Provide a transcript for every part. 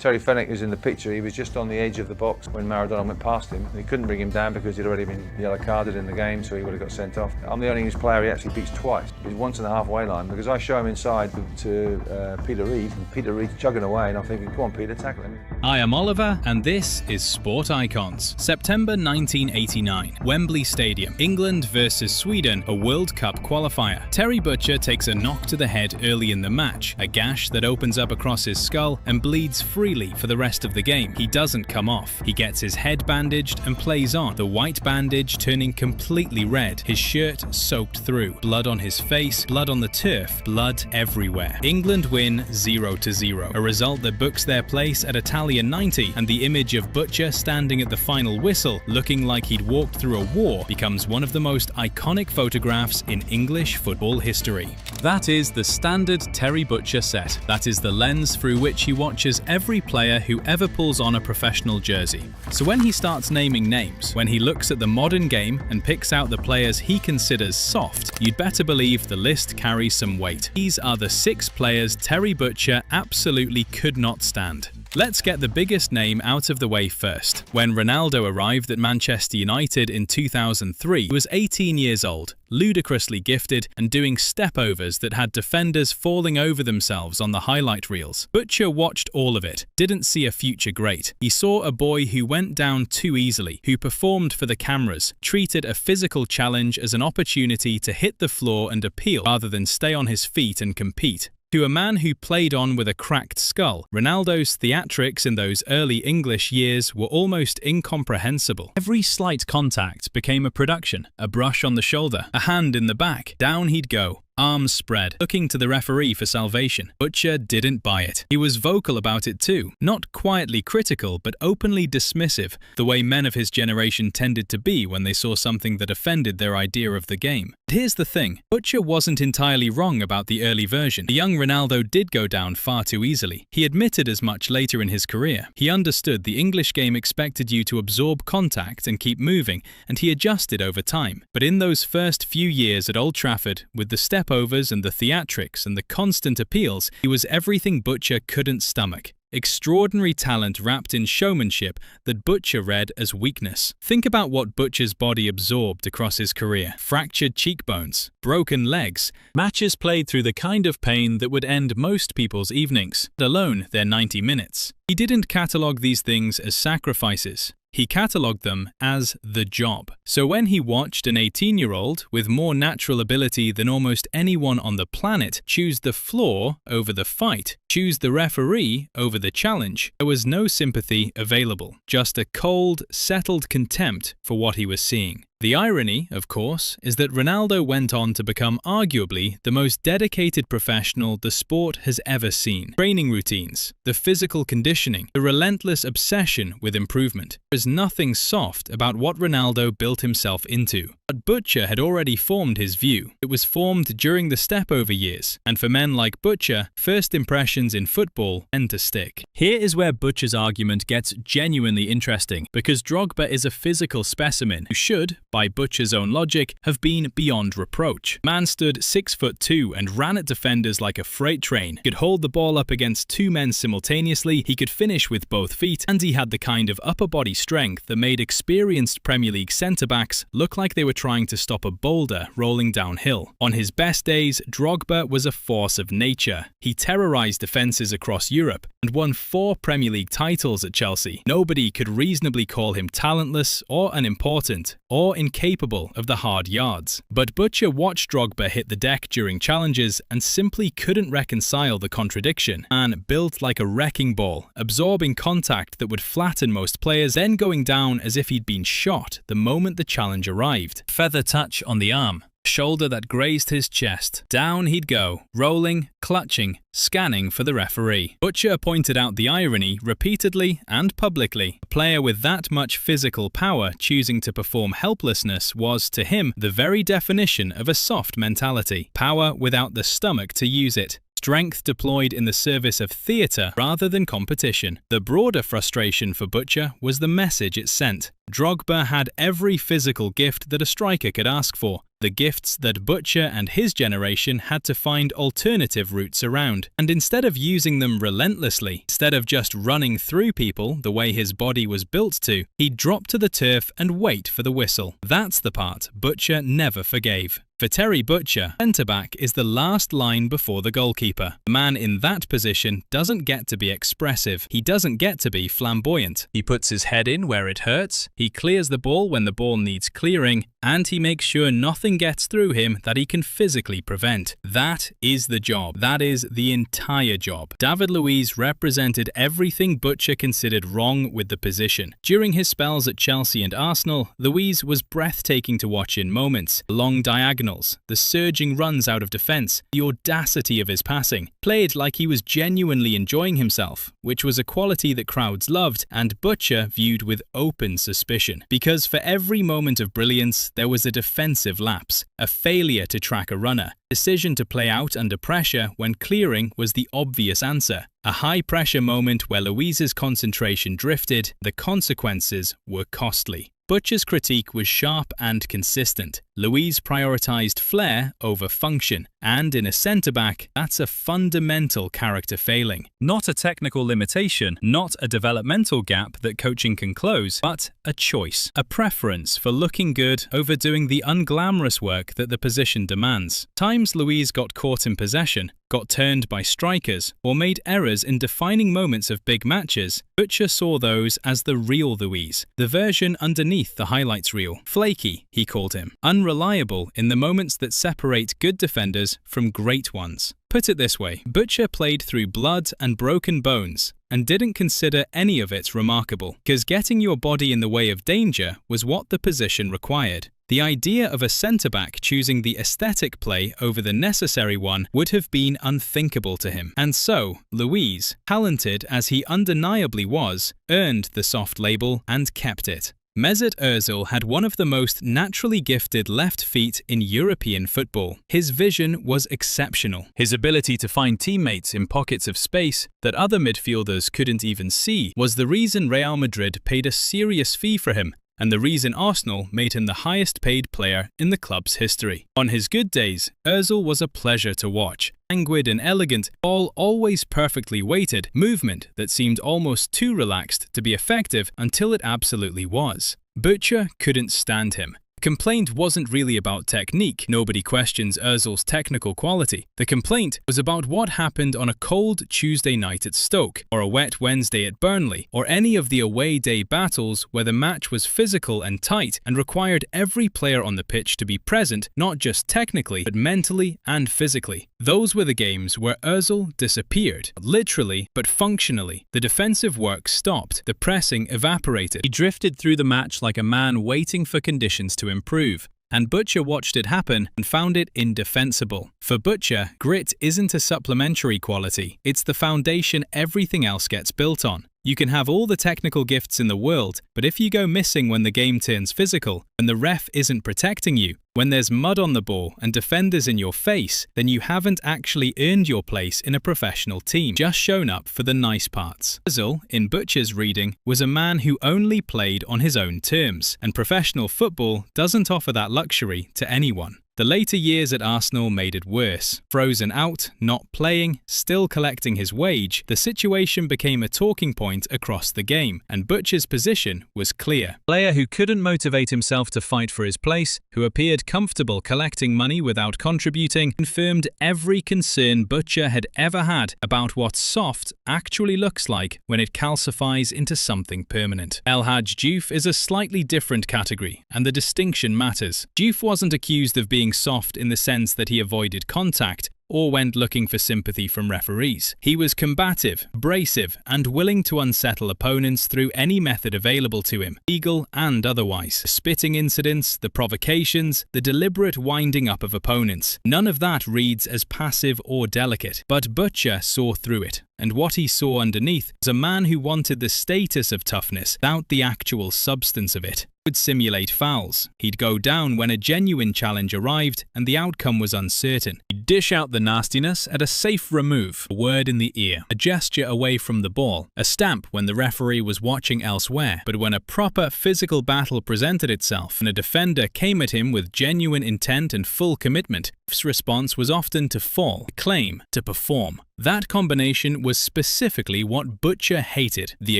Terry Fenwick is in the picture. He was just on the edge of the box when Maradona went past him. He couldn't bring him down because he'd already been yellow carded in the game, so he would have got sent off. I'm the only English player he actually beats twice. He's once in the halfway line because I show him inside to Peter Reid, and Peter Reid's chugging away, and I'm thinking, come on, Peter, tackle him. I am Oliver, and this is Sport Icons. September 1989, Wembley Stadium, England versus Sweden, a World Cup qualifier. Terry Butcher takes a knock to the head early in the match, a gash that opens up across his skull and bleeds freely for the rest of the game. He doesn't come off. He gets his head bandaged and plays on, the white bandage turning completely red, his shirt soaked through, blood on his face, blood on the turf, blood everywhere. England win 0-0, a result that books their place at Italian 90, and the image of Butcher standing at the final whistle, looking like he'd walked through a war, becomes one of the most iconic photographs in English football history. That is the standard Terry Butcher set. That is the lens through which he watches every player who ever pulls on a professional jersey. So when he starts naming names, when he looks at the modern game and picks out the players he considers soft, you'd better believe the list carries some weight. These are the 6 players Terry Butcher absolutely could not stand. Let's get the biggest name out of the way first. When Ronaldo arrived at Manchester United in 2003, he was 18 years old, ludicrously gifted, and doing step-overs that had defenders falling over themselves on the highlight reels. Butcher watched all of it, didn't see a future great. He saw a boy who went down too easily, who performed for the cameras, treated a physical challenge as an opportunity to hit the floor and appeal rather than stay on his feet and compete. To a man who played on with a cracked skull, Ronaldo's theatrics in those early English years were almost incomprehensible. Every slight contact became a production, a brush on the shoulder, a hand in the back, down he'd go, arms spread, looking to the referee for salvation. Butcher didn't buy it. He was vocal about it too, not quietly critical but openly dismissive, the way men of his generation tended to be when they saw something that offended their idea of the game. But here's the thing, Butcher wasn't entirely wrong about the early version. The young Ronaldo did go down far too easily. He admitted as much later in his career. He understood the English game expected you to absorb contact and keep moving, and he adjusted over time. But in those first few years at Old Trafford, with the step-overs and the theatrics and the constant appeals, he was everything Butcher couldn't stomach. Extraordinary talent wrapped in showmanship that Butcher read as weakness. Think about what Butcher's body absorbed across his career. Fractured cheekbones, broken legs, matches played through the kind of pain that would end most people's evenings, let alone their 90 minutes. He didn't catalogue these things as sacrifices. He catalogued them as the job. So when he watched an 18-year-old with more natural ability than almost anyone on the planet choose the floor over the fight, choose the referee over the challenge, there was no sympathy available, just a cold, settled contempt for what he was seeing. The irony, of course, is that Ronaldo went on to become arguably the most dedicated professional the sport has ever seen. Training routines, the physical conditioning, the relentless obsession with improvement. There is nothing soft about what Ronaldo built himself into. But Butcher had already formed his view. It was formed during the step-over years, and for men like Butcher, first impressions in football tend to stick. Here is where Butcher's argument gets genuinely interesting, because Drogba is a physical specimen who should, by Butcher's own logic, have been beyond reproach. Man stood 6'2" and ran at defenders like a freight train. He could hold the ball up against 2 men simultaneously, he could finish with both feet, and he had the kind of upper body strength that made experienced Premier League centre-backs look like they were trying to stop a boulder rolling downhill. On his best days, Drogba was a force of nature. He terrorised defences across Europe and won 4 Premier League titles at Chelsea. Nobody could reasonably call him talentless or unimportant or incapable of the hard yards. But Butcher watched Drogba hit the deck during challenges and simply couldn't reconcile the contradiction. Man built like a wrecking ball, absorbing contact that would flatten most players, then going down as if he'd been shot the moment the challenge arrived. Feather touch on the arm, shoulder that grazed his chest. Down he'd go, rolling, clutching, scanning for the referee. Butcher pointed out the irony repeatedly and publicly. A player with that much physical power choosing to perform helplessness was, to him, the very definition of a soft mentality. Power without the stomach to use it. Strength deployed in the service of theatre rather than competition. The broader frustration for Butcher was the message it sent. Drogba had every physical gift that a striker could ask for, the gifts that Butcher and his generation had to find alternative routes around. And instead of using them relentlessly, instead of just running through people the way his body was built to, he'd drop to the turf and wait for the whistle. That's the part Butcher never forgave. For Terry Butcher, centre-back is the last line before the goalkeeper. The man in that position doesn't get to be expressive. He doesn't get to be flamboyant. He puts his head in where it hurts, he clears the ball when the ball needs clearing, and he makes sure nothing gets through him that he can physically prevent. That is the job. That is the entire job. David Luiz represented everything Butcher considered wrong with the position. During his spells at Chelsea and Arsenal, Luiz was breathtaking to watch in moments. Long diagonals, the surging runs out of defence, the audacity of his passing, played like he was genuinely enjoying himself, which was a quality that crowds loved and Butcher viewed with open suspicion. Because for every moment of brilliance, there was a defensive lapse, a failure to track a runner, decision to play out under pressure when clearing was the obvious answer, a high-pressure moment where Luiz's concentration drifted, the consequences were costly. Butcher's critique was sharp and consistent. Luiz prioritised flair over function, and in a centre-back, that's a fundamental character failing. Not a technical limitation, not a developmental gap that coaching can close, but a choice, a preference for looking good over doing the unglamorous work that the position demands. Times Luiz got caught in possession, got turned by strikers, or made errors in defining moments of big matches, Butcher saw those as the real Luiz, the version underneath the highlights reel. Flaky, he called him. Unreliable in the moments that separate good defenders from great ones. Put it this way, Butcher played through blood and broken bones and didn't consider any of it remarkable, because getting your body in the way of danger was what the position required. The idea of a centre-back choosing the aesthetic play over the necessary one would have been unthinkable to him. And so, Luiz, talented as he undeniably was, earned the soft label and kept it. Mesut Ozil had one of the most naturally gifted left feet in European football. His vision was exceptional. His ability to find teammates in pockets of space that other midfielders couldn't even see was the reason Real Madrid paid a serious fee for him, and the reason Arsenal made him the highest paid player in the club's history. On his good days, Ozil was a pleasure to watch. Languid and elegant, ball always perfectly weighted, movement that seemed almost too relaxed to be effective until it absolutely was. Butcher couldn't stand him. The complaint wasn't really about technique. Nobody questions Ozil's technical quality. The complaint was about what happened on a cold Tuesday night at Stoke, or a wet Wednesday at Burnley, or any of the away day battles where the match was physical and tight and required every player on the pitch to be present, not just technically, but mentally and physically. Those were the games where Ozil disappeared, literally but functionally. The defensive work stopped, the pressing evaporated. He drifted through the match like a man waiting for conditions to improve, and Butcher watched it happen and found it indefensible. For Butcher, grit isn't a supplementary quality, it's the foundation everything else gets built on. You can have all the technical gifts in the world, but if you go missing when the game turns physical, when the ref isn't protecting you, when there's mud on the ball and defenders in your face, then you haven't actually earned your place in a professional team, just shown up for the nice parts. Ozil, in Butcher's reading, was a man who only played on his own terms, and professional football doesn't offer that luxury to anyone. The later years at Arsenal made it worse. Frozen out, not playing, still collecting his wage, the situation became a talking point across the game, and Butcher's position was clear. A player who couldn't motivate himself to fight for his place, who appeared comfortable collecting money without contributing, confirmed every concern Butcher had ever had about what soft actually looks like when it calcifies into something permanent. El Hadji Diouf is a slightly different category, and the distinction matters. Diouf wasn't accused of being soft in the sense that he avoided contact or went looking for sympathy from referees. He was combative, abrasive, and willing to unsettle opponents through any method available to him, legal and otherwise. The spitting incidents, the provocations, the deliberate winding up of opponents. None of that reads as passive or delicate, but Butcher saw through it. and what he saw underneath was a man who wanted the status of toughness without the actual substance of it. He would simulate fouls. He'd go down when a genuine challenge arrived and the outcome was uncertain. He'd dish out the nastiness at a safe remove, a word in the ear, a gesture away from the ball, a stamp when the referee was watching elsewhere. But when a proper physical battle presented itself and a defender came at him with genuine intent and full commitment, his response was often to fall, to claim, to perform. That combination was specifically what Butcher hated: the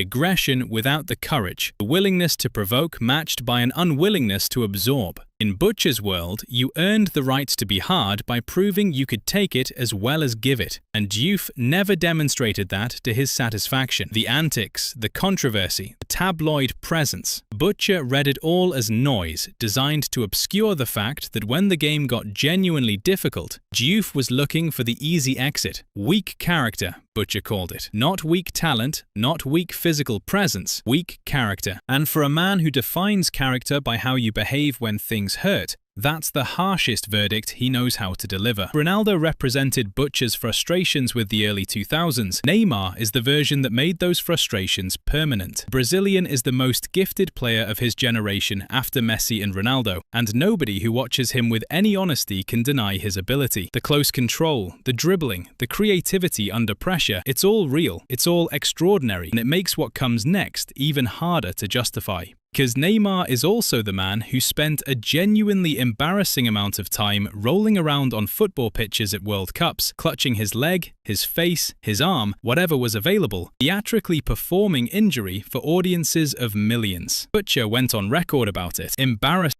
aggression without the courage, the willingness to provoke matched by an unwillingness to absorb. In Butcher's world, you earned the right to be hard by proving you could take it as well as give it, and Diouf never demonstrated that to his satisfaction. The antics, the controversy, the tabloid presence. Butcher read it all as noise, designed to obscure the fact that when the game got genuinely difficult, Diouf was looking for the easy exit. Weak character, Butcher called it. Not weak talent, not weak physical presence, weak character. And for a man who defines character by how you behave when things hurt, that's the harshest verdict he knows how to deliver. Ronaldo represented Butcher's frustrations with the early 2000s. Neymar is the version that made those frustrations permanent. Brazilian is the most gifted player of his generation after Messi and Ronaldo, and nobody who watches him with any honesty can deny his ability. The close control, the dribbling, the creativity under pressure, it's all real, it's all extraordinary, and it makes what comes next even harder to justify. Because Neymar is also the man who spent a genuinely embarrassing amount of time rolling around on football pitches at World Cups, clutching his leg, his face, his arm, whatever was available, theatrically performing injury for audiences of millions. Butcher went on record about it, embarrassed.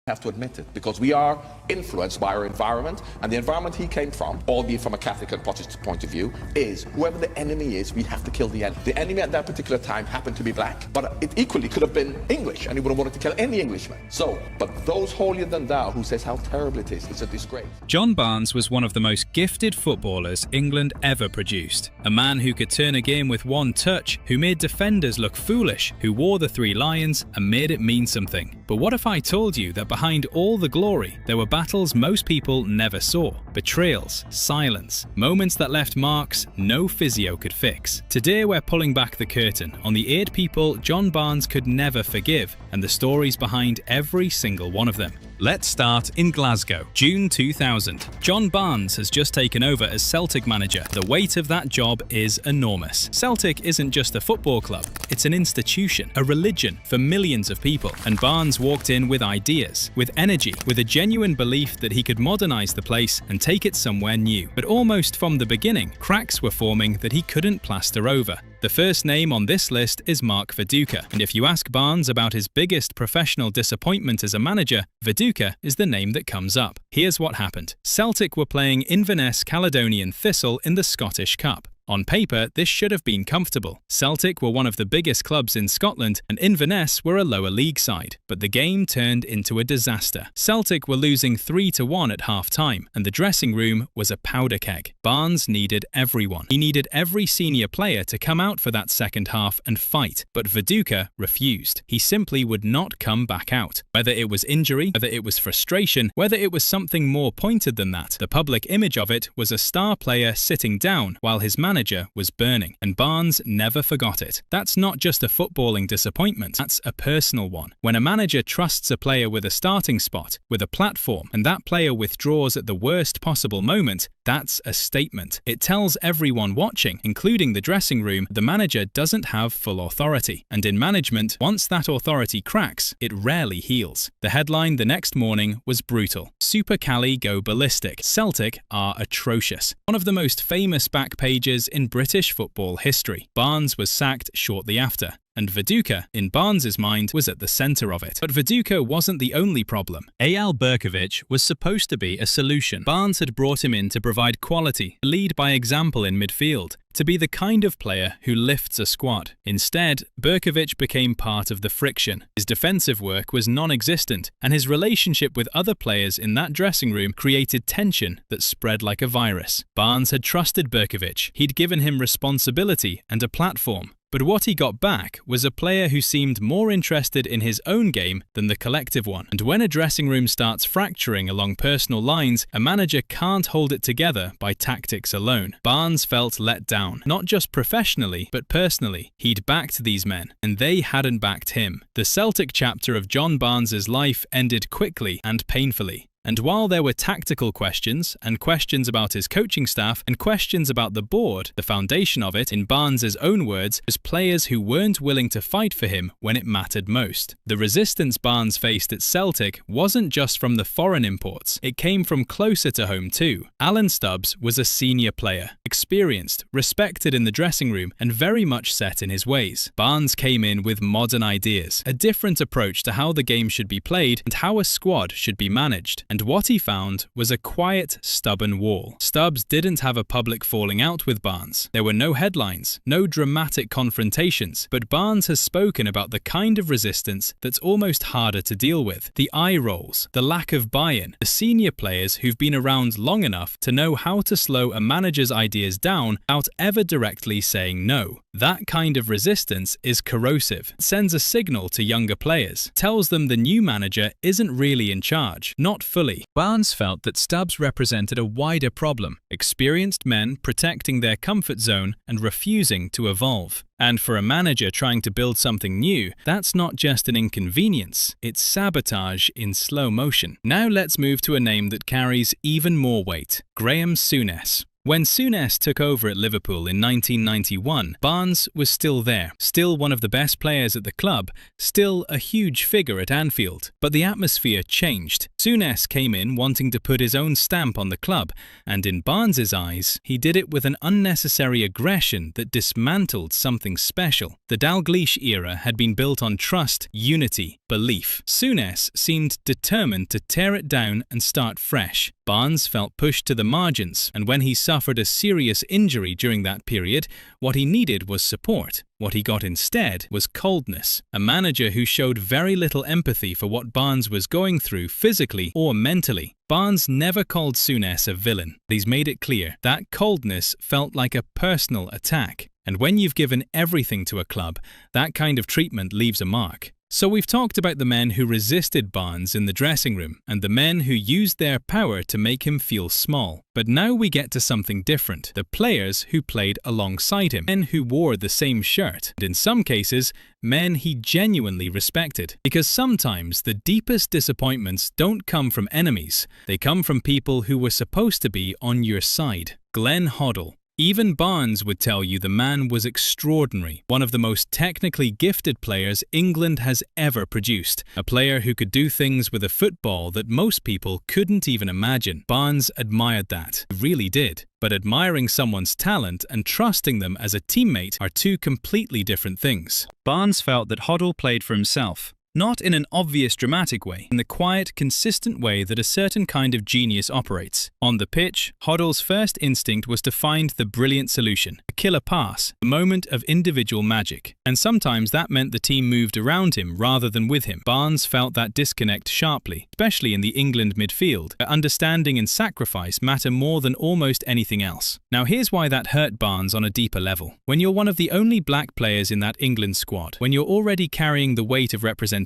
Have to admit it, because we are influenced by our environment, and the environment he came from, albeit from a Catholic and Protestant point of view, is whoever the enemy is, we have to kill the enemy. The enemy at that particular time happened to be black, but it equally could have been English, and he would have wanted to kill any Englishman. So, but those holier than thou who says how terrible it is, it's a disgrace. John Barnes was one of the most gifted footballers England ever produced. A man who could turn a game with one touch, who made defenders look foolish, who wore the three lions and made it mean something. But what if I told you that behind all the glory, there were battles most people never saw? Betrayals, silence, moments that left marks no physio could fix. Today we're pulling back the curtain on the 8 people John Barnes could never forgive, and the stories behind every single one of them. Let's start in Glasgow, June 2000. John Barnes has just taken over as Celtic manager. The weight of that job is enormous. Celtic isn't just a football club, it's an institution, a religion for millions of people. And Barnes walked in with ideas, with energy, with a genuine belief that he could modernise the place and take it somewhere new. But almost from the beginning, cracks were forming that he couldn't plaster over. The first name on this list is Mark Viduka, and if you ask Barnes about his biggest professional disappointment as a manager, Viduka is the name that comes up. Here's what happened. Celtic were playing Inverness Caledonian Thistle in the Scottish Cup. On paper, this should have been comfortable. Celtic were one of the biggest clubs in Scotland, and Inverness were a lower league side. But the game turned into a disaster. Celtic were losing 3-1 at half-time, and the dressing room was a powder keg. Barnes needed everyone. He needed every senior player to come out for that second half and fight, but Viduka refused. He simply would not come back out. Whether it was injury, whether it was frustration, whether it was something more pointed than that, the public image of it was a star player sitting down while his manager was burning, and Barnes never forgot it. That's not just a footballing disappointment, that's a personal one. When a manager trusts a player with a starting spot, with a platform, and that player withdraws at the worst possible moment, that's a statement. It tells everyone watching, including the dressing room, the manager doesn't have full authority. And in management, once that authority cracks, it rarely heals. The headline the next morning was brutal. Super Cali go ballistic. Celtic are atrocious. One of the most famous back pages in British football history. Barnes was sacked shortly after, and Viduka, in Barnes's mind, was at the centre of it. But Viduka wasn't the only problem. Eyal Berkovic was supposed to be a solution. Barnes had brought him in to provide quality, lead by example in midfield, to be the kind of player who lifts a squad. Instead, Berkovic became part of the friction. His defensive work was non-existent, and his relationship with other players in that dressing room created tension that spread like a virus. Barnes had trusted Berkovic. He'd given him responsibility and a platform. But what he got back was a player who seemed more interested in his own game than the collective one. And when a dressing room starts fracturing along personal lines, a manager can't hold it together by tactics alone. Barnes felt let down, not just professionally, but personally. He'd backed these men, and they hadn't backed him. The Celtic chapter of John Barnes's life ended quickly and painfully. And while there were tactical questions, and questions about his coaching staff, and questions about the board, the foundation of it, in Barnes's own words, was players who weren't willing to fight for him when it mattered most. The resistance Barnes faced at Celtic wasn't just from the foreign imports, it came from closer to home too. Alan Stubbs was a senior player, experienced, respected in the dressing room, and very much set in his ways. Barnes came in with modern ideas, a different approach to how the game should be played and how a squad should be managed. And what he found was a quiet, stubborn wall. Stubbs didn't have a public falling out with Barnes. There were no headlines, no dramatic confrontations, but Barnes has spoken about the kind of resistance that's almost harder to deal with. The eye rolls, the lack of buy-in, the senior players who've been around long enough to know how to slow a manager's ideas down without ever directly saying no. That kind of resistance is corrosive. It sends a signal to younger players, tells them the new manager isn't really in charge, not fully. Barnes felt that Stubbs represented a wider problem, experienced men protecting their comfort zone and refusing to evolve. And for a manager trying to build something new, that's not just an inconvenience, it's sabotage in slow motion. Now let's move to a name that carries even more weight: Graham Souness. When Souness took over at Liverpool in 1991, Barnes was still there, still one of the best players at the club, still a huge figure at Anfield. But the atmosphere changed. Souness came in wanting to put his own stamp on the club, and in Barnes's eyes, he did it with an unnecessary aggression that dismantled something special. The Dalglish era had been built on trust, unity, belief. Souness seemed determined to tear it down and start fresh. Barnes felt pushed to the margins, and when he suffered a serious injury during that period, what he needed was support. What he got instead was coldness, a manager who showed very little empathy for what Barnes was going through physically or mentally. Barnes never called Souness a villain, but he's made it clear that coldness felt like a personal attack. And when you've given everything to a club, that kind of treatment leaves a mark. So we've talked about the men who resisted Barnes in the dressing room and the men who used their power to make him feel small. But now we get to something different: the players who played alongside him, men who wore the same shirt, and in some cases, men he genuinely respected. Because sometimes the deepest disappointments don't come from enemies, they come from people who were supposed to be on your side. Glenn Hoddle. Even Barnes would tell you the man was extraordinary, one of the most technically gifted players England has ever produced, a player who could do things with a football that most people couldn't even imagine. Barnes admired that, he really did. But admiring someone's talent and trusting them as a teammate are two completely different things. Barnes felt that Hoddle played for himself. Not in an obvious dramatic way, in the quiet, consistent way that a certain kind of genius operates. On the pitch, Hoddle's first instinct was to find the brilliant solution, a killer pass, a moment of individual magic. And sometimes that meant the team moved around him rather than with him. Barnes felt that disconnect sharply, especially in the England midfield, where understanding and sacrifice matter more than almost anything else. Now here's why that hurt Barnes on a deeper level. When you're one of the only black players in that England squad, when you're already carrying the weight of representation,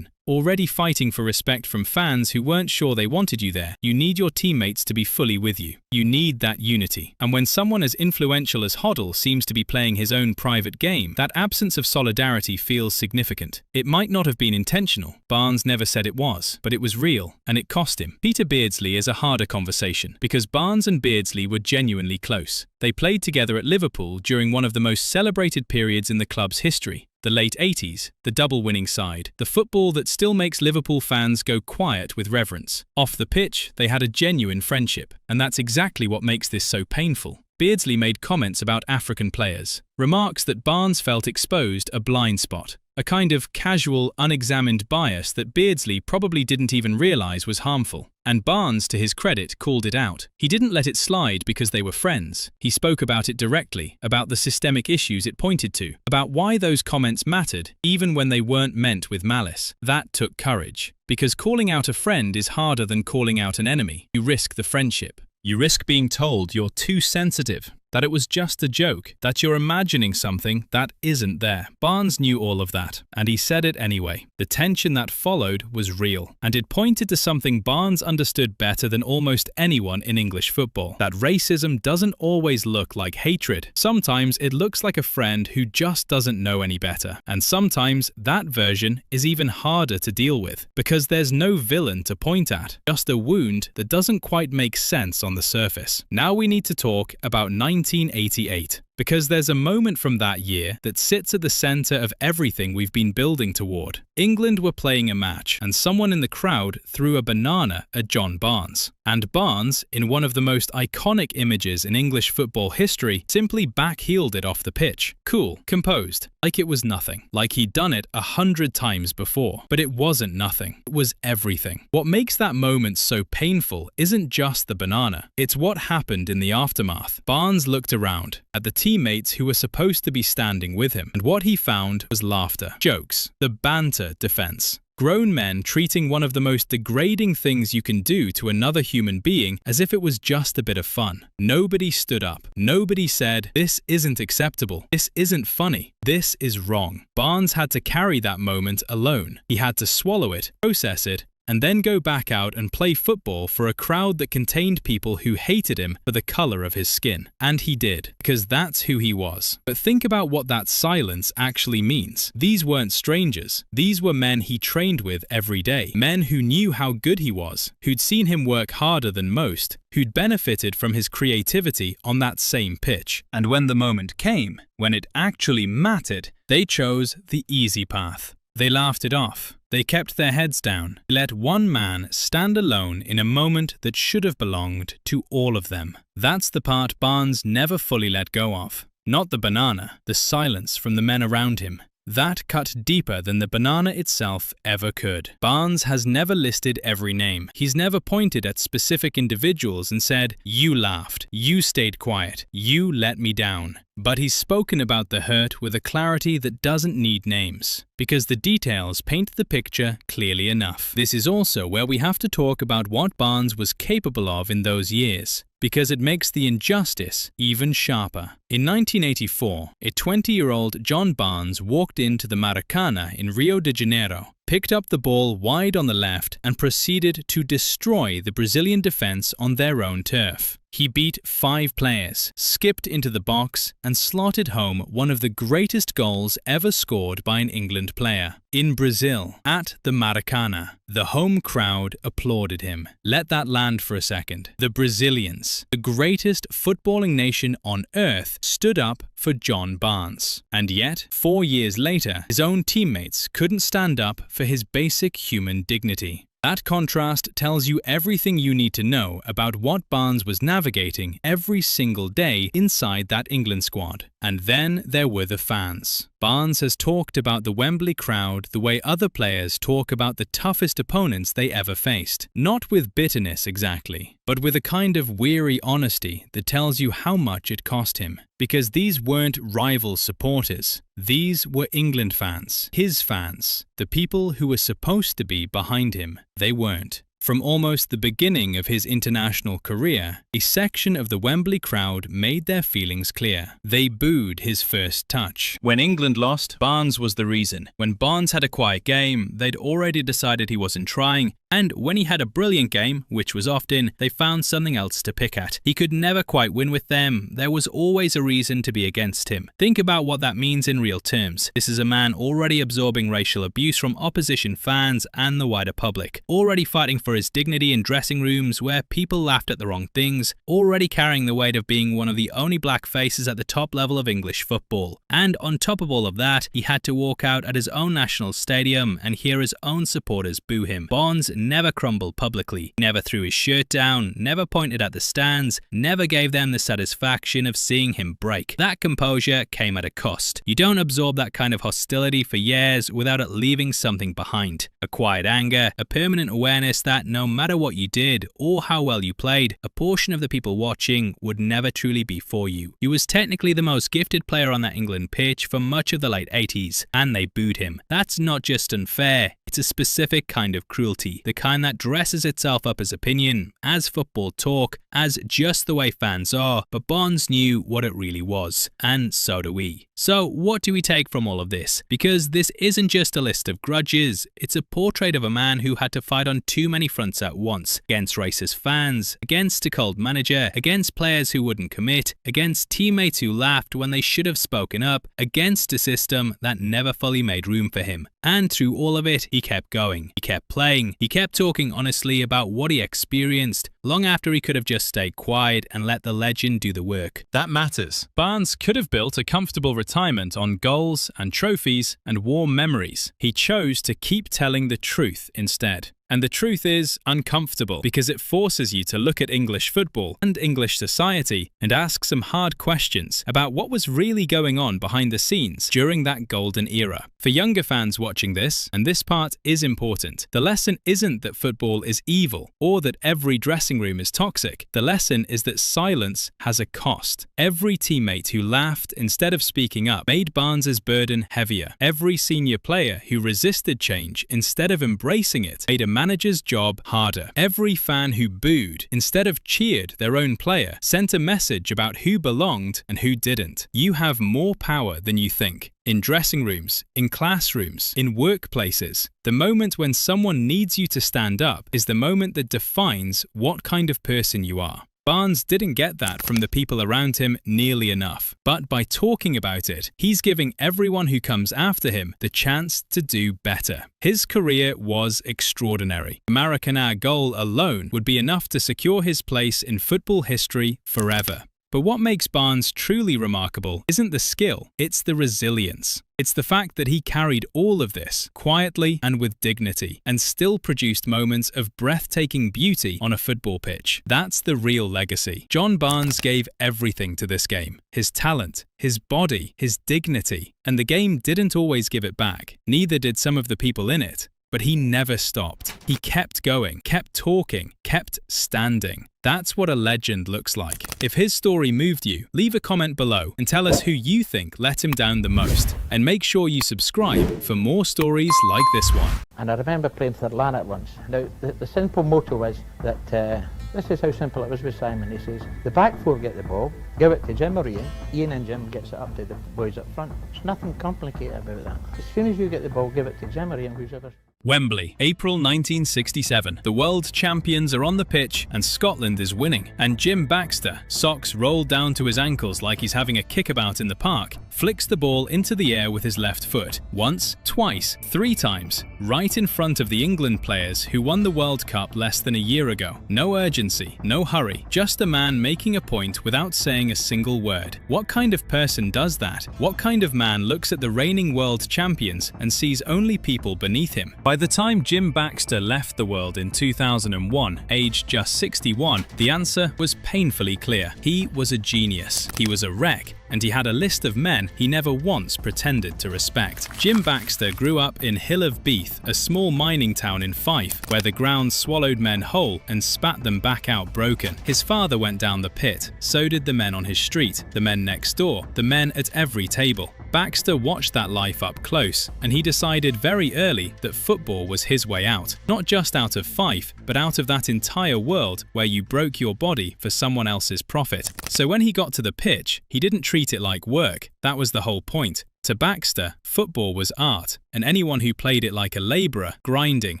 already fighting for respect from fans who weren't sure they wanted you there, you need your teammates to be fully with you. You need that unity. And when someone as influential as Hoddle seems to be playing his own private game, that absence of solidarity feels significant. It might not have been intentional. Barnes never said it was, but it was real, and it cost him. Peter Beardsley is a harder conversation, because Barnes and Beardsley were genuinely close. They played together at Liverpool during one of the most celebrated periods in the club's history. The late 80s, the double-winning side, the football that still makes Liverpool fans go quiet with reverence. Off the pitch, they had a genuine friendship, and that's exactly what makes this so painful. Beardsley made comments about African players, remarks that Barnes felt exposed a blind spot, a kind of casual, unexamined bias that Beardsley probably didn't even realize was harmful. And Barnes, to his credit, called it out. He didn't let it slide because they were friends. He spoke about it directly, about the systemic issues it pointed to, about why those comments mattered, even when they weren't meant with malice. That took courage, because calling out a friend is harder than calling out an enemy. You risk the friendship. You risk being told you're too sensitive. that it was just a joke, that you're imagining something that isn't there. Barnes knew all of that, and he said it anyway. The tension that followed was real, and it pointed to something Barnes understood better than almost anyone in English football, that racism doesn't always look like hatred. Sometimes it looks like a friend who just doesn't know any better, and sometimes that version is even harder to deal with, because there's no villain to point at, just a wound that doesn't quite make sense on the surface. Now we need to talk about 1988. Because there's a moment from that year that sits at the center of everything we've been building toward. England were playing a match, and someone in the crowd threw a banana at John Barnes. And Barnes, in one of the most iconic images in English football history, simply backheeled it off the pitch. Cool, composed, like it was nothing, like he'd done it 100 times before. But it wasn't nothing, it was everything. What makes that moment so painful isn't just the banana, it's what happened in the aftermath. Barnes looked around at the teammates who were supposed to be standing with him, and what he found was laughter, jokes, the banter defense. Grown men treating one of the most degrading things you can do to another human being as if it was just a bit of fun. Nobody stood up. Nobody said, "This isn't acceptable. This isn't funny. This is wrong." Barnes had to carry that moment alone. He had to swallow it, process it, and then go back out and play football for a crowd that contained people who hated him for the color of his skin. And he did, because that's who he was. But think about what that silence actually means. These weren't strangers. These were men he trained with every day. Men who knew how good he was, who'd seen him work harder than most, who'd benefited from his creativity on that same pitch. And when the moment came, when it actually mattered, they chose the easy path. They laughed it off. They kept their heads down. They let one man stand alone in a moment that should have belonged to all of them. That's the part Barnes never fully let go of. Not the banana, the silence from the men around him. That cut deeper than the banana itself ever could. Barnes has never listed every name. He's never pointed at specific individuals and said, "You laughed, you stayed quiet, you let me down." But he's spoken about the hurt with a clarity that doesn't need names, because the details paint the picture clearly enough. This is also where we have to talk about what Barnes was capable of in those years, because it makes the injustice even sharper. In 1984, a 20-year-old John Barnes walked into the Maracanã in Rio de Janeiro, picked up the ball wide on the left and proceeded to destroy the Brazilian defense on their own turf. He beat 5 players, skipped into the box, and slotted home one of the greatest goals ever scored by an England player. In Brazil, at the Maracanã, the home crowd applauded him. Let that land for a second. The Brazilians, the greatest footballing nation on earth, stood up for John Barnes. And yet, 4 years later, his own teammates couldn't stand up for his basic human dignity. That contrast tells you everything you need to know about what Barnes was navigating every single day inside that England squad. And then there were the fans. Barnes has talked about the Wembley crowd the way other players talk about the toughest opponents they ever faced. Not with bitterness exactly, but with a kind of weary honesty that tells you how much it cost him. Because these weren't rival supporters. These were England fans, his fans, the people who were supposed to be behind him. They weren't. From almost the beginning of his international career, a section of the Wembley crowd made their feelings clear. They booed his first touch. When England lost, Barnes was the reason. When Barnes had a quiet game, they'd already decided he wasn't trying, and when he had a brilliant game, which was often, they found something else to pick at. He could never quite win with them. There was always a reason to be against him. Think about what that means in real terms. This is a man already absorbing racial abuse from opposition fans and the wider public, already fighting for his dignity in dressing rooms where people laughed at the wrong things, already carrying the weight of being one of the only black faces at the top level of English football. And on top of all of that, he had to walk out at his own national stadium and hear his own supporters boo him. Barnes never crumbled publicly, never threw his shirt down, never pointed at the stands, never gave them the satisfaction of seeing him break. That composure came at a cost. You don't absorb that kind of hostility for years without it leaving something behind. A quiet anger, a permanent awareness that no matter what you did or how well you played, a portion of the people watching would never truly be for you. He was technically the most gifted player on that England pitch for much of the late 80s, and they booed him. That's not just unfair. It's a specific kind of cruelty. The the kind that dresses itself up as opinion, as football talk, as just the way fans are, but Barnes knew what it really was, and so do we. So what do we take from all of this? Because this isn't just a list of grudges, it's a portrait of a man who had to fight on too many fronts at once, against racist fans, against a cold manager, against players who wouldn't commit, against teammates who laughed when they should have spoken up, against a system that never fully made room for him. And through all of it, he kept going. He kept playing. He kept talking honestly about what he experienced, long after he could have just stayed quiet and let the legend do the work. That matters. Barnes could have built a comfortable retirement on goals and trophies and warm memories. He chose to keep telling the truth instead. And the truth is uncomfortable because it forces you to look at English football and English society and ask some hard questions about what was really going on behind the scenes during that golden era. For younger fans watching this, and this part is important, the lesson isn't that football is evil or that every dressing room is toxic. The lesson is that silence has a cost. Every teammate who laughed instead of speaking up made Barnes's burden heavier. Every senior player who resisted change instead of embracing it made a manager's job harder. Every fan who booed instead of cheered their own player sent a message about who belonged and who didn't. You have more power than you think. In dressing rooms, in classrooms, in workplaces. The moment when someone needs you to stand up is the moment that defines what kind of person you are. Barnes didn't get that from the people around him nearly enough, but by talking about it, he's giving everyone who comes after him the chance to do better. His career was extraordinary. The Maracana goal alone would be enough to secure his place in football history forever. But what makes Barnes truly remarkable isn't the skill, it's the resilience. It's the fact that he carried all of this quietly and with dignity and still produced moments of breathtaking beauty on a football pitch. That's the real legacy. John Barnes gave everything to this game. His talent, his body, his dignity. And the game didn't always give it back. Neither did some of the people in it. But he never stopped. He kept going, kept talking, kept standing. That's what a legend looks like. If his story moved you, leave a comment below and tell us who you think let him down the most. And make sure you subscribe for more stories like this one. And I remember playing for Lanark once. Now, the simple motto was that, this is how simple it was with Simon. He says, the back four get the ball, give it to Jim or Ian. Ian and Jim gets it up to the boys up front. There's nothing complicated about that. As soon as you get the ball, give it to Jim or Ian, who's ever. Wembley, April 1967. The world champions are on the pitch and Scotland is winning. And Jim Baxter, socks rolled down to his ankles like he's having a kickabout in the park, flicks the ball into the air with his left foot. Once, twice, 3 times, right in front of the England players who won the World Cup less than a year ago. No urgency, no hurry, just a man making a point without saying a single word. What kind of person does that? What kind of man looks at the reigning world champions and sees only people beneath him? By the time Jim Baxter left the world in 2001, aged just 61, the answer was painfully clear. He was a genius. He was a wreck. And he had a list of men he never once pretended to respect. Jim Baxter grew up in Hill of Beath, a small mining town in Fife, where the ground swallowed men whole and spat them back out broken. His father went down the pit, so did the men on his street, the men next door, the men at every table. Baxter watched that life up close, and he decided very early that football was his way out. Not just out of Fife, but out of that entire world where you broke your body for someone else's profit. So when he got to the pitch, he didn't treat it like work. That was the whole point. To Baxter, football was art, and anyone who played it like a labourer, grinding,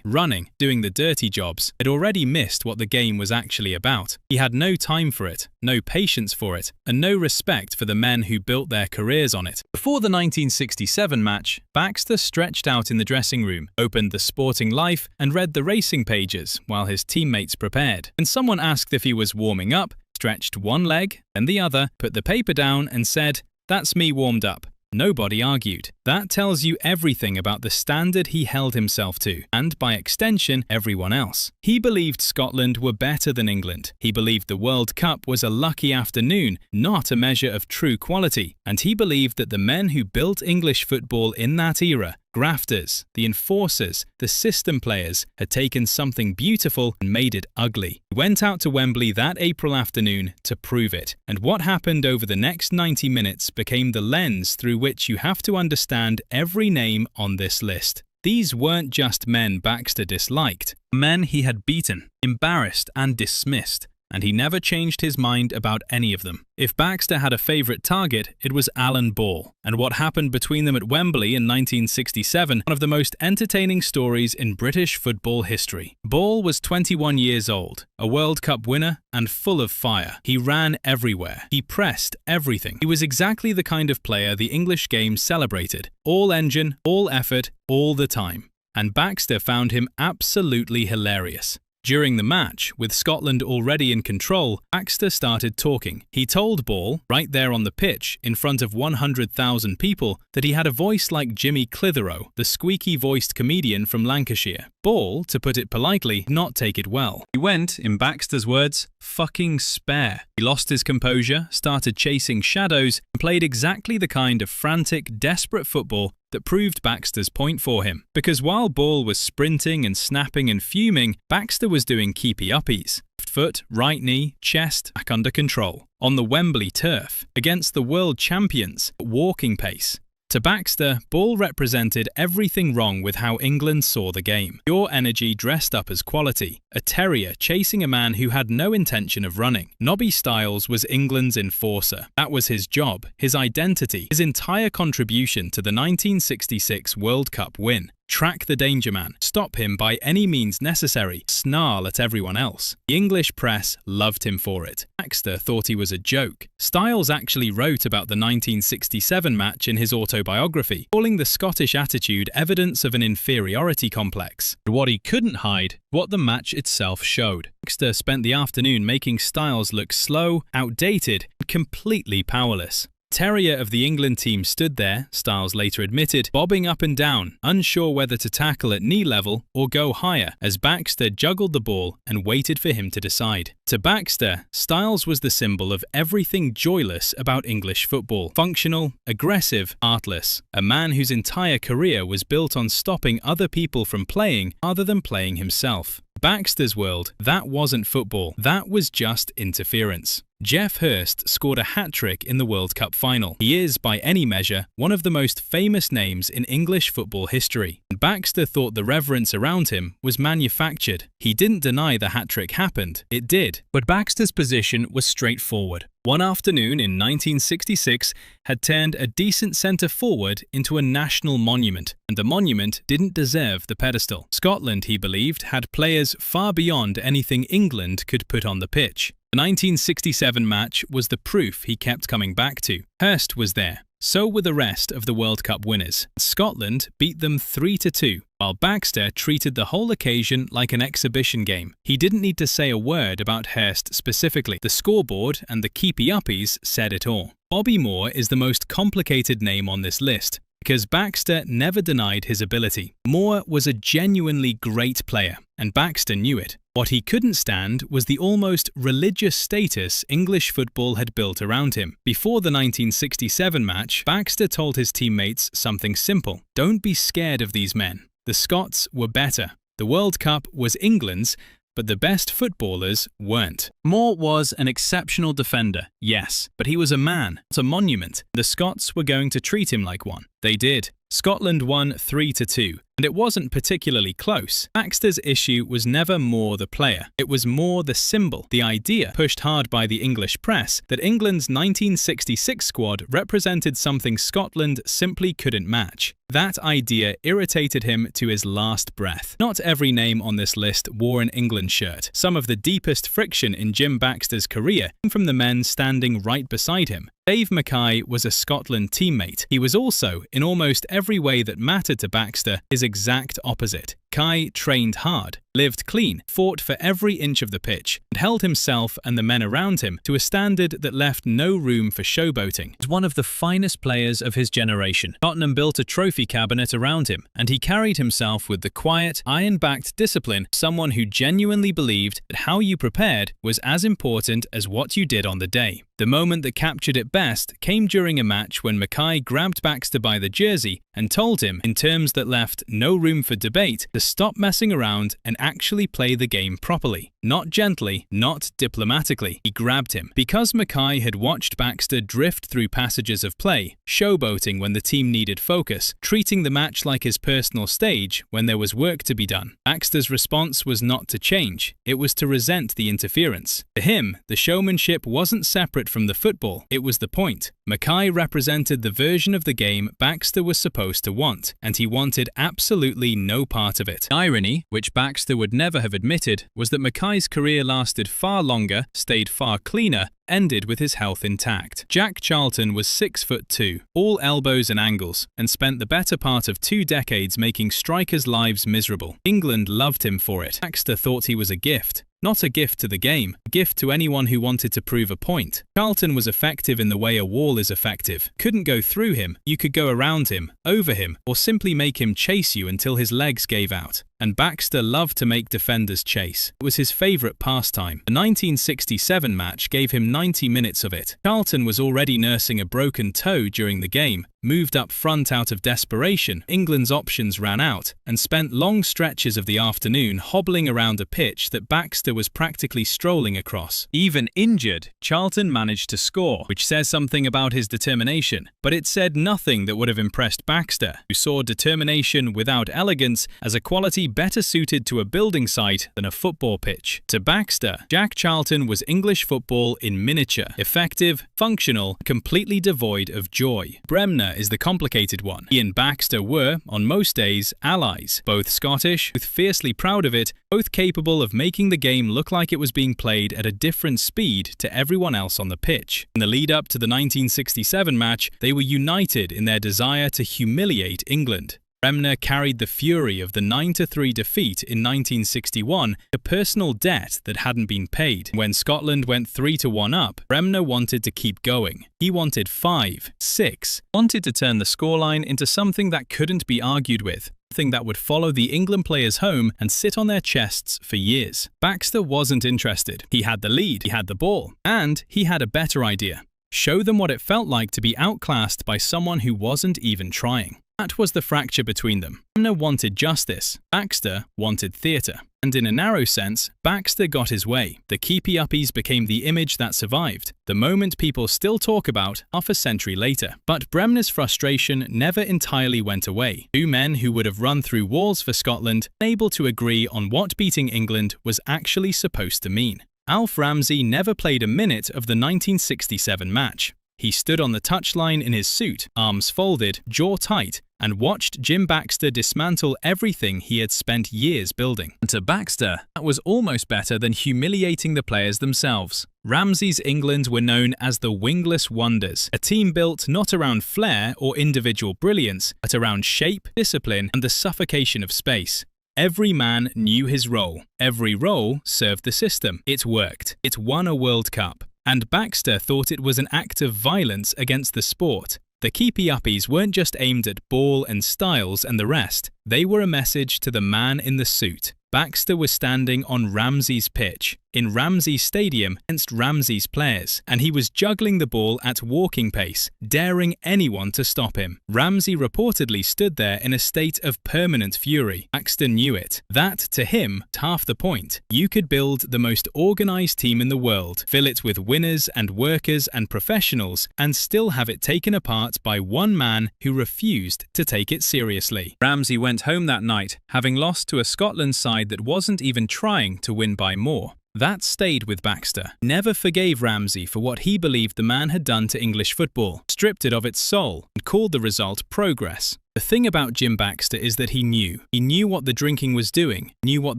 running, doing the dirty jobs, had already missed what the game was actually about. He had no time for it, no patience for it, and no respect for the men who built their careers on it. Before the 1967 match, Baxter stretched out in the dressing room, opened the Sporting Life, and read the racing pages while his teammates prepared. When someone asked if he was warming up, stretched one leg, then the other, put the paper down and said, "That's me warmed up." Nobody argued. That tells you everything about the standard he held himself to, and by extension, everyone else. He believed Scotland were better than England. He believed the World Cup was a lucky afternoon, not a measure of true quality. And he believed that the men who built English football in that era, grafters, the enforcers, the system players, had taken something beautiful and made it ugly. He went out to Wembley that April afternoon to prove it. And what happened over the next 90 minutes became the lens through which you have to understand every name on this list. These weren't just men Baxter disliked, men he had beaten, embarrassed and dismissed, and he never changed his mind about any of them. If Baxter had a favourite target, it was Alan Ball, and what happened between them at Wembley in 1967, one of the most entertaining stories in British football history. Ball was 21 years old, a World Cup winner, and full of fire. He ran everywhere. He pressed everything. He was exactly the kind of player the English game celebrated. All engine, all effort, all the time. And Baxter found him absolutely hilarious. During the match, with Scotland already in control, Baxter started talking. He told Ball, right there on the pitch, in front of 100,000 people, that he had a voice like Jimmy Clitheroe, the squeaky-voiced comedian from Lancashire. Ball, to put it politely, did not take it well. He went, in Baxter's words, fucking spare. He lost his composure, started chasing shadows, and played exactly the kind of frantic, desperate football that proved Baxter's point for him. Because while Ball was sprinting and snapping and fuming, Baxter was doing keepy-uppies. Left foot, right knee, chest, back under control. On the Wembley turf, against the world champions, at walking pace. To Baxter, Ball represented everything wrong with how England saw the game. Pure energy dressed up as quality. A terrier chasing a man who had no intention of running. Nobby Stiles was England's enforcer. That was his job, his identity, his entire contribution to the 1966 World Cup win. Track the danger man, stop him by any means necessary, snarl at everyone else. The English press loved him for it. Baxter thought he was a joke. Stiles actually wrote about the 1967 match in his autobiography, calling the Scottish attitude evidence of an inferiority complex. But what he couldn't hide, what the match itself showed. Baxter spent the afternoon making Stiles look slow, outdated, and completely powerless. Terrier of the England team stood there, Stiles later admitted, bobbing up and down, unsure whether to tackle at knee level or go higher, as Baxter juggled the ball and waited for him to decide. To Baxter, Stiles was the symbol of everything joyless about English football. Functional, aggressive, artless. A man whose entire career was built on stopping other people from playing rather than playing himself. Baxter's world, that wasn't football, that was just interference. Geoff Hurst scored a hat-trick in the World Cup final. He is, by any measure, one of the most famous names in English football history. And Baxter thought the reverence around him was manufactured. He didn't deny the hat-trick happened, it did. But Baxter's position was straightforward. One afternoon in 1966 had turned a decent centre-forward into a national monument, and the monument didn't deserve the pedestal. Scotland, he believed, had players far beyond anything England could put on the pitch. The 1967 match was the proof he kept coming back to. Hurst was there. So were the rest of the World Cup winners. Scotland beat them 3-2, while Baxter treated the whole occasion like an exhibition game. He didn't need to say a word about Hurst specifically. The scoreboard and the keepy-uppies said it all. Bobby Moore is the most complicated name on this list, because Baxter never denied his ability. Moore was a genuinely great player, and Baxter knew it. What he couldn't stand was the almost religious status English football had built around him. Before the 1967 match, Baxter told his teammates something simple. Don't be scared of these men. The Scots were better. The World Cup was England's, but the best footballers weren't. Moore was an exceptional defender, yes, but he was a man, not a monument. The Scots were going to treat him like one. They did. Scotland won 3-2, and it wasn't particularly close. Baxter's issue was never Moore the player. It was Moore the symbol, the idea, pushed hard by the English press, that England's 1966 squad represented something Scotland simply couldn't match. That idea irritated him to his last breath. Not every name on this list wore an England shirt. Some of the deepest friction in Jim Baxter's career came from the men standing right beside him. Dave Mackay was a Scotland teammate. He was also, in almost every way that mattered to Baxter, his exact opposite. Kai trained hard, lived clean, fought for every inch of the pitch, and held himself and the men around him to a standard that left no room for showboating. He was one of the finest players of his generation. Tottenham built a trophy cabinet around him, and he carried himself with the quiet, iron-backed discipline of someone who genuinely believed that how you prepared was as important as what you did on the day. The moment that captured it best came during a match when Mackay grabbed Baxter by the jersey and told him, in terms that left no room for debate, to to stop messing around and actually play the game properly. Not gently, not diplomatically. He grabbed him. Because Mackay had watched Baxter drift through passages of play, showboating when the team needed focus, treating the match like his personal stage when there was work to be done. Baxter's response was not to change, it was to resent the interference. To him, the showmanship wasn't separate from the football, it was the point. Mackay represented the version of the game Baxter was supposed to want, and he wanted absolutely no part of it. The irony, which Baxter would never have admitted, was that Mackay's career lasted far longer, stayed far cleaner, ended with his health intact. Jack Charlton was 6'2", all elbows and angles, and spent the better part of 2 decades making strikers' lives miserable. England loved him for it. Baxter thought he was a gift. Not a gift to the game, a gift to anyone who wanted to prove a point. Charlton was effective in the way a wall is effective. Couldn't go through him, you could go around him, over him, or simply make him chase you until his legs gave out. And Baxter loved to make defenders chase. It was his favourite pastime. The 1967 match gave him 90 minutes of it. Charlton was already nursing a broken toe during the game, moved up front out of desperation. England's options ran out, and spent long stretches of the afternoon hobbling around a pitch that Baxter was practically strolling across. Even injured, Charlton managed to score, which says something about his determination, but it said nothing that would have impressed Baxter, who saw determination without elegance as a quality better suited to a building site than a football pitch. To Baxter, Jack Charlton was English football in miniature, effective, functional, completely devoid of joy. Bremner is the complicated one. He and Baxter were, on most days, allies, both Scottish, both fiercely proud of it, both capable of making the game look like it was being played at a different speed to everyone else on the pitch. In the lead-up to the 1967 match, they were united in their desire to humiliate England. Bremner carried the fury of the 9-3 defeat in 1961, a personal debt that hadn't been paid. When Scotland went 3-1 up, Bremner wanted to keep going. He wanted 5, 6, wanted to turn the scoreline into something that couldn't be argued with. Something that would follow the England players home and sit on their chests for years. Baxter wasn't interested. He had the lead, he had the ball, and he had a better idea. Show them what it felt like to be outclassed by someone who wasn't even trying. That was the fracture between them. Bremner wanted justice, Baxter wanted theatre. And in a narrow sense, Baxter got his way. The keepy-uppies became the image that survived, the moment people still talk about half a century later. But Bremner's frustration never entirely went away. 2 men who would have run through walls for Scotland, unable to agree on what beating England was actually supposed to mean. Alf Ramsey never played a minute of the 1967 match. He stood on the touchline in his suit, arms folded, jaw tight, and watched Jim Baxter dismantle everything he had spent years building. And to Baxter, that was almost better than humiliating the players themselves. Ramsey's England were known as the Wingless Wonders, a team built not around flair or individual brilliance, but around shape, discipline, and the suffocation of space. Every man knew his role. Every role served the system. It worked. It won a World Cup. And Baxter thought it was an act of violence against the sport. The keepy-uppies weren't just aimed at Ball and Styles and the rest. They were a message to the man in the suit. Baxter was standing on Ramsey's pitch, in Ramsey's stadium against Ramsey's players, and he was juggling the ball at walking pace, daring anyone to stop him. Ramsey reportedly stood there in a state of permanent fury. Baxter knew it. That, to him, was half the point. You could build the most organised team in the world, fill it with winners and workers and professionals, and still have it taken apart by one man who refused to take it seriously. Ramsey went home that night, having lost to a Scotland side that wasn't even trying to win by more. That stayed with Baxter. Never forgave Ramsey for what he believed the man had done to English football, stripped it of its soul, and called the result progress. The thing about Jim Baxter is that he knew what the drinking was doing, knew what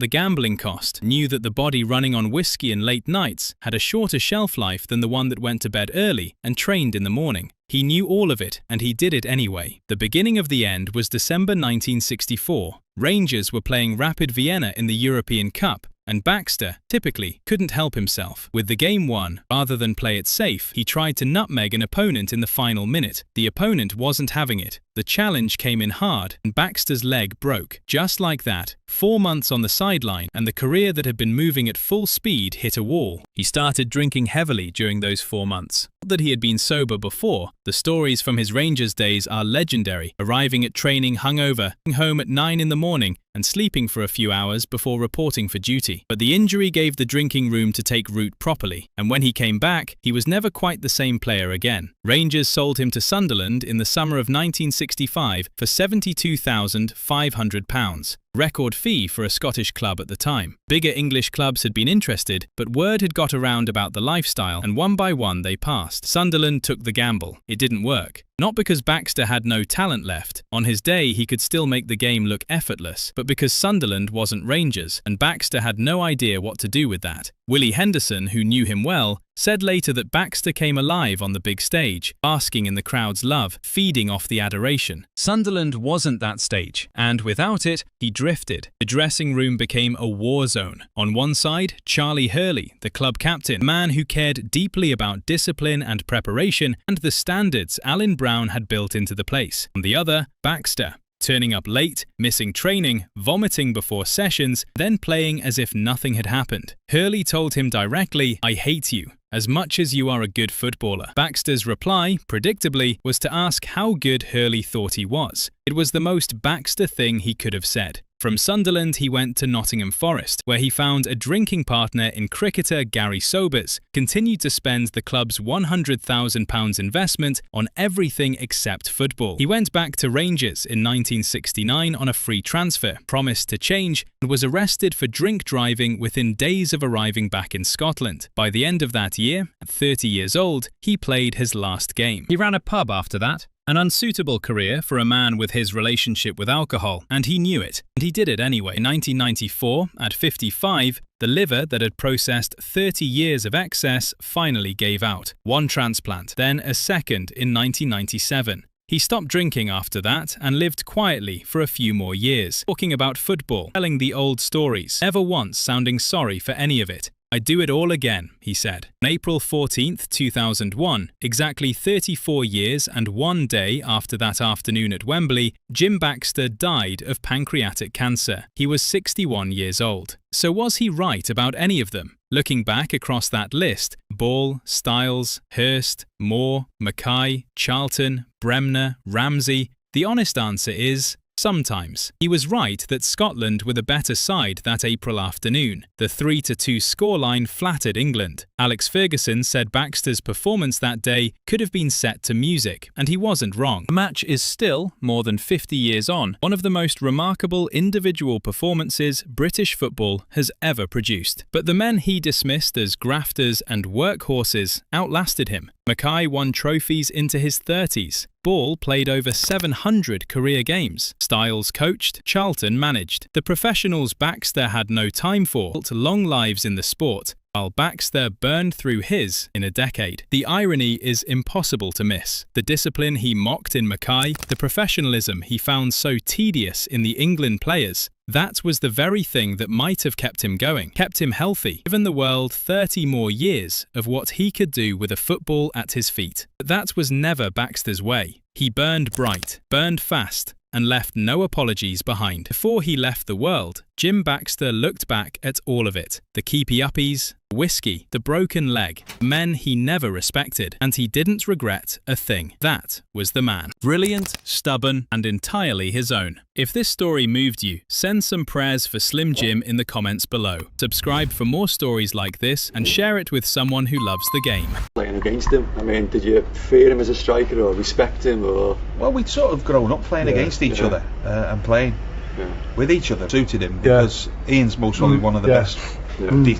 the gambling cost, knew that the body running on whiskey and late nights had a shorter shelf life than the one that went to bed early and trained in the morning. He knew all of it, and he did it anyway. The beginning of the end was December 1964. Rangers were playing Rapid Vienna in the European Cup, and Baxter, typically, couldn't help himself. With the game won, rather than play it safe, he tried to nutmeg an opponent in the final minute. The opponent wasn't having it. The challenge came in hard, and Baxter's leg broke. Just like that, 4 months on the sideline, and the career that had been moving at full speed hit a wall. He started drinking heavily during those 4 months. Not that he had been sober before. The stories from his Rangers days are legendary, arriving at training hungover, going home at 9 in the morning, and sleeping for a few hours before reporting for duty. But the injury gave the drinking room to take root properly, and when he came back, he was never quite the same player again. Rangers sold him to Sunderland in the summer of 1965 for £72,500. Record fee for a Scottish club at the time. Bigger English clubs had been interested, but word had got around about the lifestyle, and one by one they passed. Sunderland took the gamble. It didn't work. Not because Baxter had no talent left. On his day, he could still make the game look effortless, but because Sunderland wasn't Rangers, and Baxter had no idea what to do with that. Willie Henderson, who knew him well, said later that Baxter came alive on the big stage, basking in the crowd's love, feeding off the adoration. Sunderland wasn't that stage, and without it, he drifted. The dressing room became a war zone. On one side, Charlie Hurley, the club captain, a man who cared deeply about discipline and preparation and the standards Alan Brown had built into the place. On the other, Baxter, turning up late, missing training, vomiting before sessions, then playing as if nothing had happened. Hurley told him directly, "I hate you, as much as you are a good footballer." Baxter's reply, predictably, was to ask how good Hurley thought he was. It was the most Baxter thing he could have said. From Sunderland, he went to Nottingham Forest, where he found a drinking partner in cricketer Gary Sobers, continued to spend the club's £100,000 investment on everything except football. He went back to Rangers in 1969 on a free transfer, promised to change, and was arrested for drink driving within days of arriving back in Scotland. By the end of that year, at 30 years old, he played his last game. He ran a pub after that. An unsuitable career for a man with his relationship with alcohol, and he knew it, and he did it anyway. In 1994, at 55, the liver that had processed 30 years of excess finally gave out. One transplant, then a second in 1997. He stopped drinking after that and lived quietly for a few more years, talking about football, telling the old stories, never once sounding sorry for any of it. "I'd do it all again," he said. On April 14th, 2001, exactly 34 years and 1 day after that afternoon at Wembley, Jim Baxter died of pancreatic cancer. He was 61 years old. So was he right about any of them? Looking back across that list, Ball, Styles, Hurst, Moore, Mackay, Charlton, Bremner, Ramsey, the honest answer is sometimes. He was right that Scotland were the better side that April afternoon. The 3-2 scoreline flattered England. Alex Ferguson said Baxter's performance that day could have been set to music, and he wasn't wrong. The match is still, more than 50 years on, one of the most remarkable individual performances British football has ever produced. But the men he dismissed as grafters and workhorses outlasted him. Mackay won trophies into his 30s. Ball played over 700 career games. Styles coached, Charlton managed. The professionals Baxter had no time for built long lives in the sport, while Baxter burned through his in a decade. The irony is impossible to miss. The discipline he mocked in Mackay, the professionalism he found so tedious in the England players, that was the very thing that might have kept him going, kept him healthy, given the world 30 more years of what he could do with a football at his feet. But that was never Baxter's way. He burned bright, burned fast, and left no apologies behind. Before he left the world, Jim Baxter looked back at all of it. The keepy-uppies, whiskey, the broken leg, men he never respected, and he didn't regret a thing. That was the man. Brilliant, stubborn, and entirely his own. If this story moved you, send some prayers for Slim Jim in the comments below. Subscribe for more stories like this and share it with someone who loves the game. Playing against him, I mean, did you fear him as a striker or respect him or? Well, we'd sort of grown up playing against each other and playing with each other. Suited him because Ian's most probably one of the best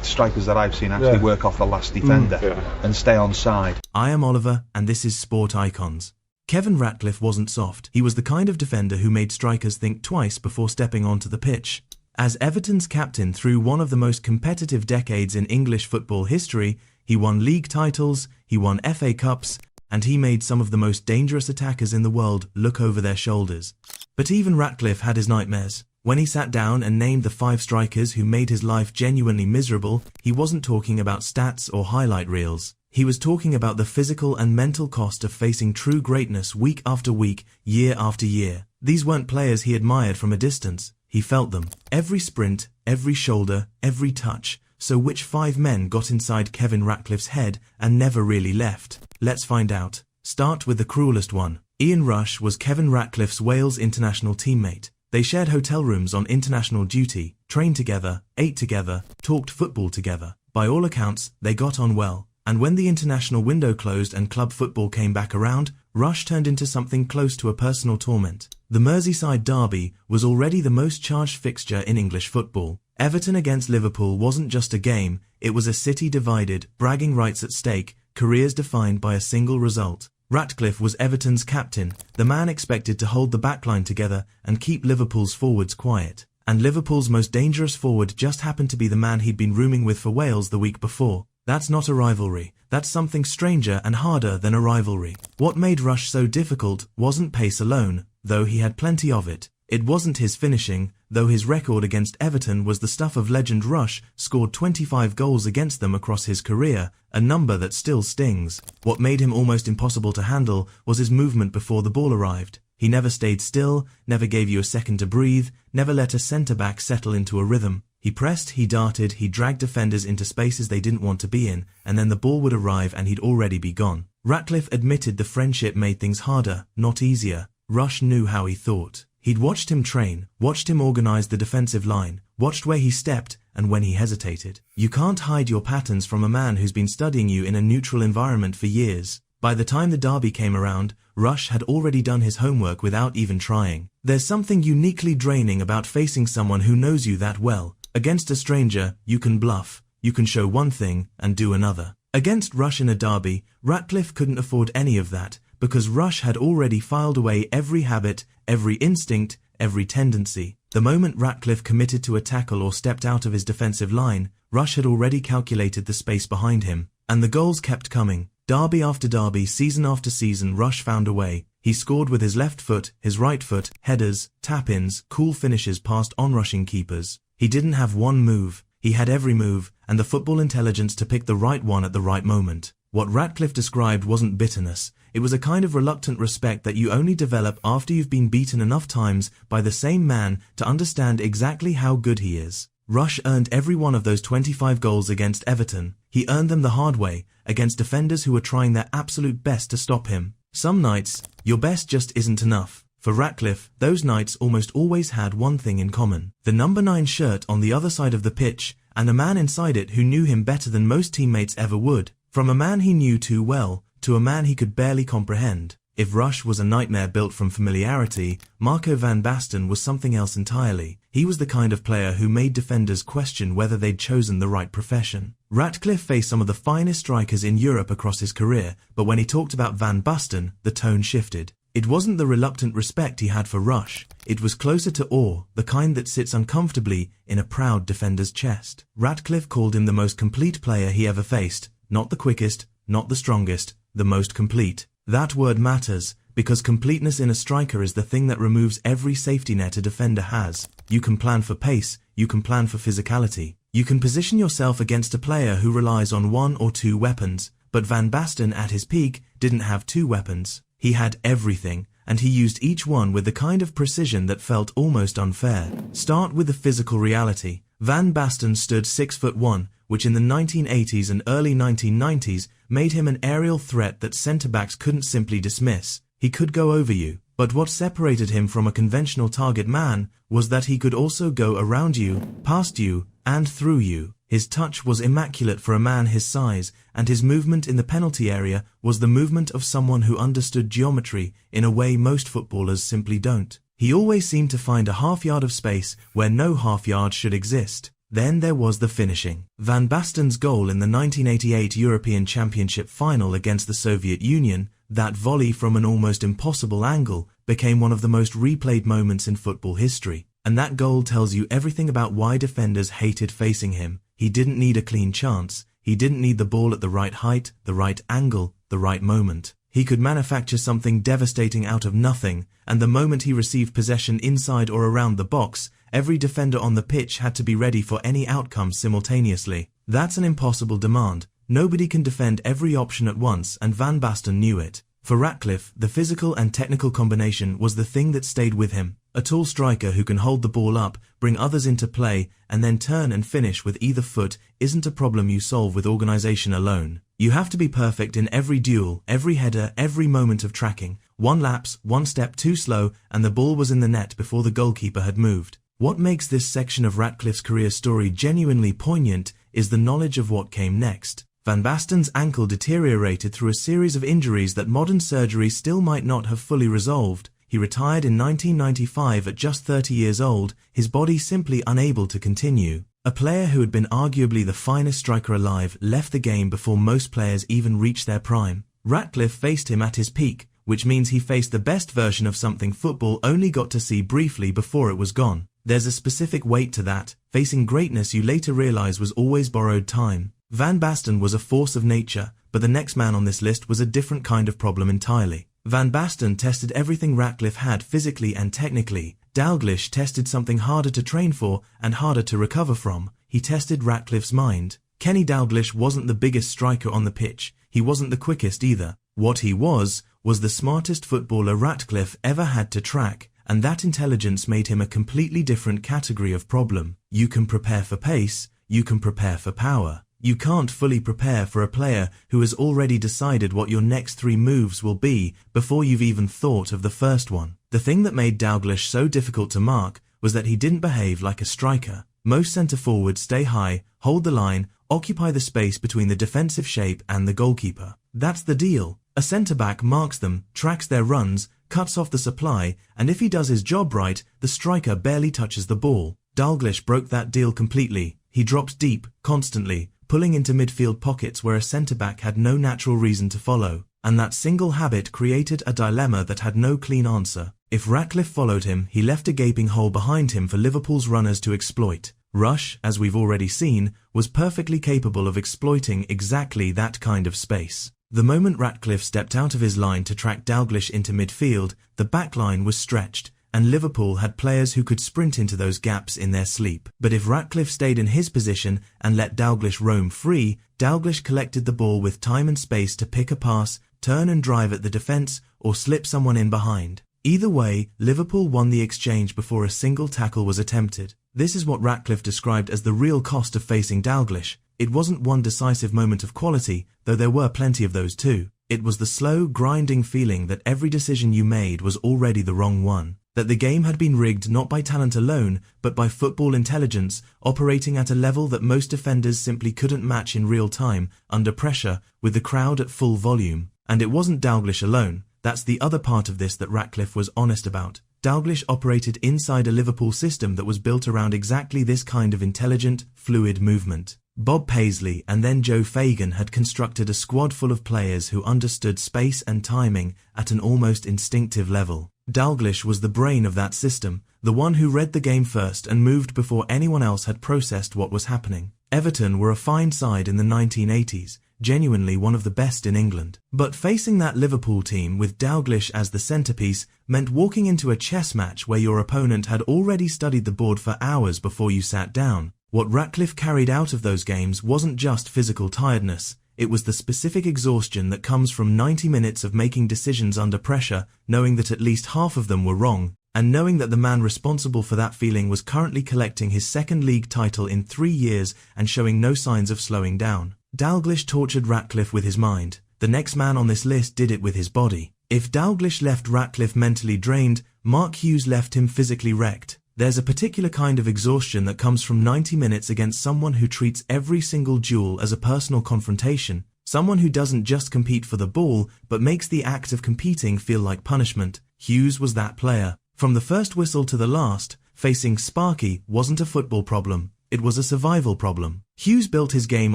strikers that I've seen actually work off the last defender and stay on side. I am Oliver and this is Sport Icons. Kevin Ratcliffe wasn't soft. He was the kind of defender who made strikers think twice before stepping onto the pitch. As Everton's captain through one of the most competitive decades in English football history, he won league titles, he won FA Cups, and he made some of the most dangerous attackers in the world look over their shoulders. But even Ratcliffe had his nightmares. When he sat down and named the 5 strikers who made his life genuinely miserable, he wasn't talking about stats or highlight reels. He was talking about the physical and mental cost of facing true greatness week after week, year after year. These weren't players he admired from a distance. He felt them. Every sprint, every shoulder, every touch. So which 5 men got inside Kevin Ratcliffe's head and never really left? Let's find out. Start with the cruelest one. Ian Rush was Kevin Ratcliffe's Wales international teammate. They shared hotel rooms on international duty, trained together, ate together, talked football together. By all accounts, they got on well. And when the international window closed and club football came back around, Rush turned into something close to a personal torment. The Merseyside derby was already the most charged fixture in English football. Everton against Liverpool wasn't just a game, it was a city divided, bragging rights at stake, careers defined by a single result. Ratcliffe was Everton's captain, the man expected to hold the backline together and keep Liverpool's forwards quiet. And Liverpool's most dangerous forward just happened to be the man he'd been rooming with for Wales the week before. That's not a rivalry. That's something stranger and harder than a rivalry. What made Rush so difficult wasn't pace alone, though he had plenty of it. It wasn't his finishing, though his record against Everton was the stuff of legend. Rush scored 25 goals against them across his career, a number that still stings. What made him almost impossible to handle was his movement before the ball arrived. He never stayed still, never gave you a second to breathe, never let a centre-back settle into a rhythm. He pressed, he darted, he dragged defenders into spaces they didn't want to be in, and then the ball would arrive and he'd already be gone. Ratcliffe admitted the friendship made things harder, not easier. Rush knew how he thought. He'd watched him train, watched him organize the defensive line, watched where he stepped and when he hesitated. You can't hide your patterns from a man who's been studying you in a neutral environment for years. By the time the derby came around, Rush had already done his homework without even trying. There's something uniquely draining about facing someone who knows you that well. Against a stranger, you can bluff, you can show one thing and do another. Against Rush in a derby, Ratcliffe couldn't afford any of that, because Rush had already filed away every habit, every instinct, every tendency. The moment Ratcliffe committed to a tackle or stepped out of his defensive line, Rush had already calculated the space behind him. And the goals kept coming. Derby after derby, season after season, Rush found a way. He scored with his left foot, his right foot, headers, tap-ins, cool finishes past onrushing keepers. He didn't have one move, he had every move, and the football intelligence to pick the right one at the right moment. What Ratcliffe described wasn't bitterness, it was a kind of reluctant respect that you only develop after you've been beaten enough times by the same man to understand exactly how good he is. Rush earned every one of those 25 goals against Everton. He earned them the hard way, against defenders who were trying their absolute best to stop him. Some nights, your best just isn't enough. For Ratcliffe, those nights almost always had one thing in common. The number 9 shirt on the other side of the pitch, and a man inside it who knew him better than most teammates ever would. From a man he knew too well, to a man he could barely comprehend. If Rush was a nightmare built from familiarity, Marco van Basten was something else entirely. He was the kind of player who made defenders question whether they'd chosen the right profession. Ratcliffe faced some of the finest strikers in Europe across his career, but when he talked about Van Basten, the tone shifted. It wasn't the reluctant respect he had for Rush, it was closer to awe, the kind that sits uncomfortably in a proud defender's chest. Ratcliffe called him the most complete player he ever faced, not the quickest, not the strongest, the most complete. That word matters, because completeness in a striker is the thing that removes every safety net a defender has. You can plan for pace, you can plan for physicality. You can position yourself against a player who relies on 1 or 2 weapons, but Van Basten at his peak didn't have 2 weapons. He had everything, and he used each one with the kind of precision that felt almost unfair. Start with the physical reality. Van Basten stood 6'1", which in the 1980s and early 1990s made him an aerial threat that centre-backs couldn't simply dismiss. He could go over you, but what separated him from a conventional target man was that he could also go around you, past you, and through you. His touch was immaculate for a man his size, and his movement in the penalty area was the movement of someone who understood geometry in a way most footballers simply don't. He always seemed to find a half yard of space where no half yard should exist. Then there was the finishing. Van Basten's goal in the 1988 European Championship final against the Soviet Union, that volley from an almost impossible angle, became one of the most replayed moments in football history. And that goal tells you everything about why defenders hated facing him. He didn't need a clean chance. He didn't need the ball at the right height, the right angle, the right moment. He could manufacture something devastating out of nothing, and the moment he received possession inside or around the box, every defender on the pitch had to be ready for any outcome simultaneously. That's an impossible demand. Nobody can defend every option at once, and Van Basten knew it. For Ratcliffe, the physical and technical combination was the thing that stayed with him. A tall striker who can hold the ball up, bring others into play, and then turn and finish with either foot isn't a problem you solve with organisation alone. You have to be perfect in every duel, every header, every moment of tracking. One lapse, one step too slow, and the ball was in the net before the goalkeeper had moved. What makes this section of Ratcliffe's career story genuinely poignant is the knowledge of what came next. Van Basten's ankle deteriorated through a series of injuries that modern surgery still might not have fully resolved. He retired in 1995 at just 30 years old, his body simply unable to continue. A player who had been arguably the finest striker alive left the game before most players even reached their prime. Ratcliffe faced him at his peak, which means he faced the best version of something football only got to see briefly before it was gone. There's a specific weight to that. Facing greatness you later realize was always borrowed time. Van Basten was a force of nature, but the next man on this list was a different kind of problem entirely. Van Basten tested everything Ratcliffe had physically and technically. Dalglish tested something harder to train for and harder to recover from. He tested Ratcliffe's mind. Kenny Dalglish wasn't the biggest striker on the pitch. He wasn't the quickest either. What he was the smartest footballer Ratcliffe ever had to track, and that intelligence made him a completely different category of problem. You can prepare for pace, you can prepare for power. You can't fully prepare for a player who has already decided what your next 3 moves will be before you've even thought of the first one. The thing that made Dalglish so difficult to mark was that he didn't behave like a striker. Most centre-forwards stay high, hold the line, occupy the space between the defensive shape and the goalkeeper. That's the deal. A centre-back marks them, tracks their runs, cuts off the supply, and if he does his job right, the striker barely touches the ball. Dalglish broke that deal completely. He dropped deep, constantly, pulling into midfield pockets where a centre-back had no natural reason to follow, and that single habit created a dilemma that had no clean answer. If Ratcliffe followed him, he left a gaping hole behind him for Liverpool's runners to exploit. Rush, as we've already seen, was perfectly capable of exploiting exactly that kind of space. The moment Ratcliffe stepped out of his line to track Dalglish into midfield, the back line was stretched, and Liverpool had players who could sprint into those gaps in their sleep. But if Ratcliffe stayed in his position and let Dalglish roam free, Dalglish collected the ball with time and space to pick a pass, turn and drive at the defence, or slip someone in behind. Either way, Liverpool won the exchange before a single tackle was attempted. This is what Ratcliffe described as the real cost of facing Dalglish. It wasn't one decisive moment of quality, though there were plenty of those too. It was the slow, grinding feeling that every decision you made was already the wrong one. That the game had been rigged not by talent alone, but by football intelligence, operating at a level that most defenders simply couldn't match in real time, under pressure, with the crowd at full volume. And it wasn't Dalglish alone. That's the other part of this that Ratcliffe was honest about. Dalglish operated inside a Liverpool system that was built around exactly this kind of intelligent, fluid movement. Bob Paisley and then Joe Fagan had constructed a squad full of players who understood space and timing at an almost instinctive level. Dalglish was the brain of that system, the one who read the game first and moved before anyone else had processed what was happening. Everton were a fine side in the 1980s, genuinely one of the best in England. But facing that Liverpool team with Dalglish as the centrepiece meant walking into a chess match where your opponent had already studied the board for hours before you sat down. What Ratcliffe carried out of those games wasn't just physical tiredness. It was the specific exhaustion that comes from 90 minutes of making decisions under pressure, knowing that at least half of them were wrong, and knowing that the man responsible for that feeling was currently collecting his second league title in 3 years and showing no signs of slowing down. Dalglish tortured Ratcliffe with his mind. The next man on this list did it with his body. If Dalglish left Ratcliffe mentally drained, Mark Hughes left him physically wrecked. There's a particular kind of exhaustion that comes from 90 minutes against someone who treats every single duel as a personal confrontation, someone who doesn't just compete for the ball, but makes the act of competing feel like punishment. Hughes was that player. From the first whistle to the last, facing Sparky wasn't a football problem, it was a survival problem. Hughes built his game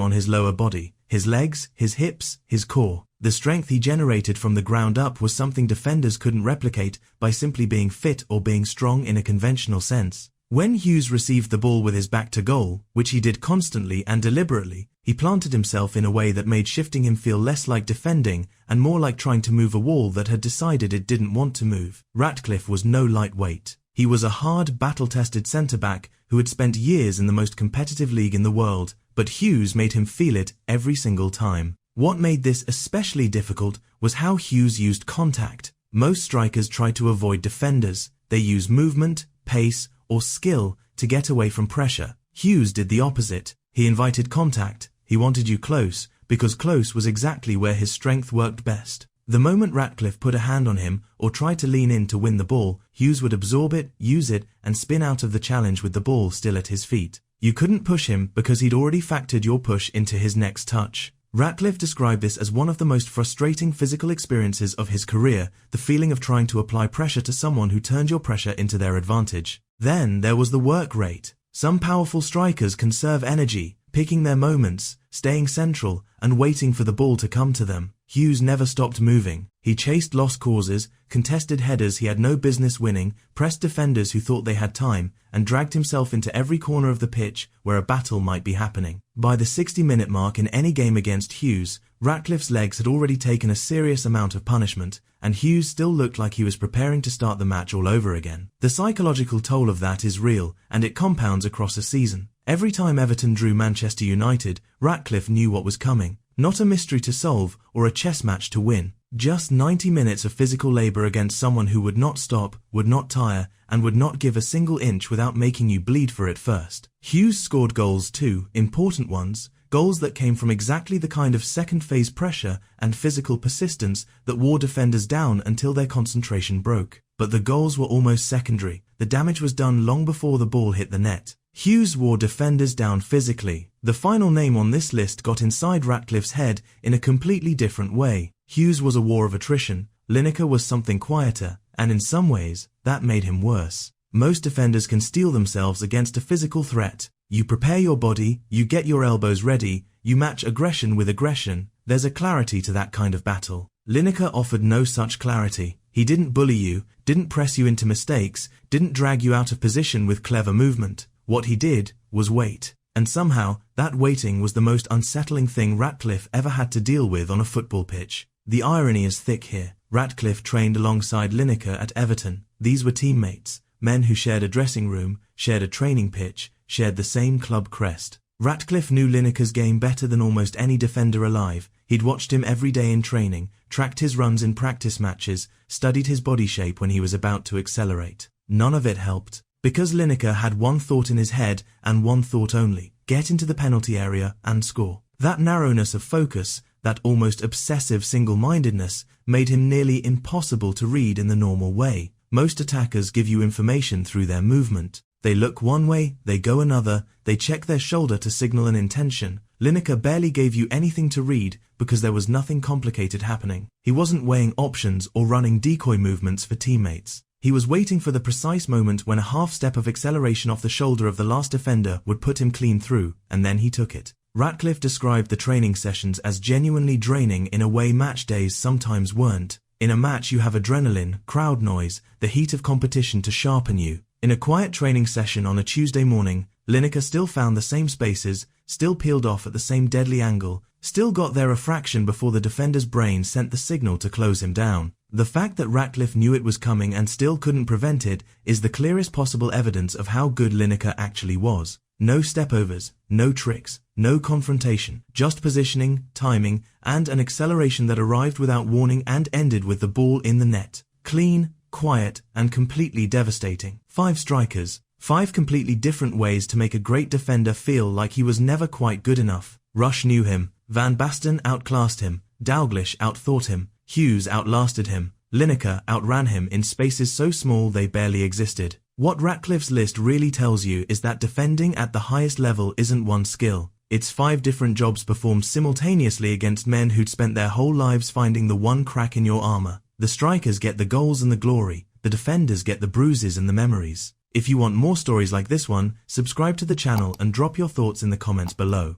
on his lower body, his legs, his hips, his core. The strength he generated from the ground up was something defenders couldn't replicate by simply being fit or being strong in a conventional sense. When Hughes received the ball with his back to goal, which he did constantly and deliberately, he planted himself in a way that made shifting him feel less like defending and more like trying to move a wall that had decided it didn't want to move. Ratcliffe was no lightweight. He was a hard, battle-tested centre-back who had spent years in the most competitive league in the world, but Hughes made him feel it every single time. What made this especially difficult was how Hughes used contact. Most strikers try to avoid defenders. They use movement, pace, or skill to get away from pressure. Hughes did the opposite. He invited contact. He wanted you close, because close was exactly where his strength worked best. The moment Ratcliffe put a hand on him or tried to lean in to win the ball, Hughes would absorb it, use it, and spin out of the challenge with the ball still at his feet. You couldn't push him because he'd already factored your push into his next touch. Ratcliffe described this as one of the most frustrating physical experiences of his career, the feeling of trying to apply pressure to someone who turned your pressure into their advantage. Then there was the work rate. Some powerful strikers conserve energy, picking their moments, staying central, and waiting for the ball to come to them. Hughes never stopped moving. He chased lost causes, contested headers he had no business winning, pressed defenders who thought they had time, and dragged himself into every corner of the pitch where a battle might be happening. By the 60-minute mark in any game against Hughes, Ratcliffe's legs had already taken a serious amount of punishment, and Hughes still looked like he was preparing to start the match all over again. The psychological toll of that is real, and it compounds across a season. Every time Everton drew Manchester United, Ratcliffe knew what was coming. Not a mystery to solve or a chess match to win. Just 90 minutes of physical labour against someone who would not stop, would not tire, and would not give a single inch without making you bleed for it first. Hughes scored goals too, important ones, goals that came from exactly the kind of second-phase pressure and physical persistence that wore defenders down until their concentration broke. But the goals were almost secondary. The damage was done long before the ball hit the net. Hughes wore defenders down physically. The final name on this list got inside Ratcliffe's head in a completely different way. Hughes was a war of attrition, Lineker was something quieter, and in some ways, that made him worse. Most defenders can steel themselves against a physical threat. You prepare your body, you get your elbows ready, you match aggression with aggression. There's a clarity to that kind of battle. Lineker offered no such clarity. He didn't bully you, didn't press you into mistakes, didn't drag you out of position with clever movement. What he did was wait. And somehow, that waiting was the most unsettling thing Ratcliffe ever had to deal with on a football pitch. The irony is thick here. Ratcliffe trained alongside Lineker at Everton. These were teammates, men who shared a dressing room, shared a training pitch, shared the same club crest. Ratcliffe knew Lineker's game better than almost any defender alive. He'd watched him every day in training, tracked his runs in practice matches, studied his body shape when he was about to accelerate. None of it helped. Because Lineker had one thought in his head and one thought only: get into the penalty area and score. That narrowness of focus, that almost obsessive single-mindedness, made him nearly impossible to read in the normal way. Most attackers give you information through their movement. They look one way, they go another, they check their shoulder to signal an intention. Lineker barely gave you anything to read because there was nothing complicated happening. He wasn't weighing options or running decoy movements for teammates. He was waiting for the precise moment when a half-step of acceleration off the shoulder of the last defender would put him clean through, and then he took it. Ratcliffe described the training sessions as genuinely draining in a way match days sometimes weren't. In a match you have adrenaline, crowd noise, the heat of competition to sharpen you. In a quiet training session on a Tuesday morning, Lineker still found the same spaces, still peeled off at the same deadly angle, still got there a fraction before the defender's brain sent the signal to close him down. The fact that Ratcliffe knew it was coming and still couldn't prevent it is the clearest possible evidence of how good Lineker actually was. No stepovers, no tricks, no confrontation, just positioning, timing, and an acceleration that arrived without warning and ended with the ball in the net. Clean, quiet, and completely devastating. 5 strikers, 5 completely different ways to make a great defender feel like he was never quite good enough. Rush knew him, Van Basten outclassed him, Dalglish outthought him, Hughes outlasted him, Lineker outran him in spaces so small they barely existed. What Ratcliffe's list really tells you is that defending at the highest level isn't one skill. It's 5 different jobs performed simultaneously against men who'd spent their whole lives finding the one crack in your armor. The strikers get the goals and the glory, the defenders get the bruises and the memories. If you want more stories like this one, subscribe to the channel and drop your thoughts in the comments below.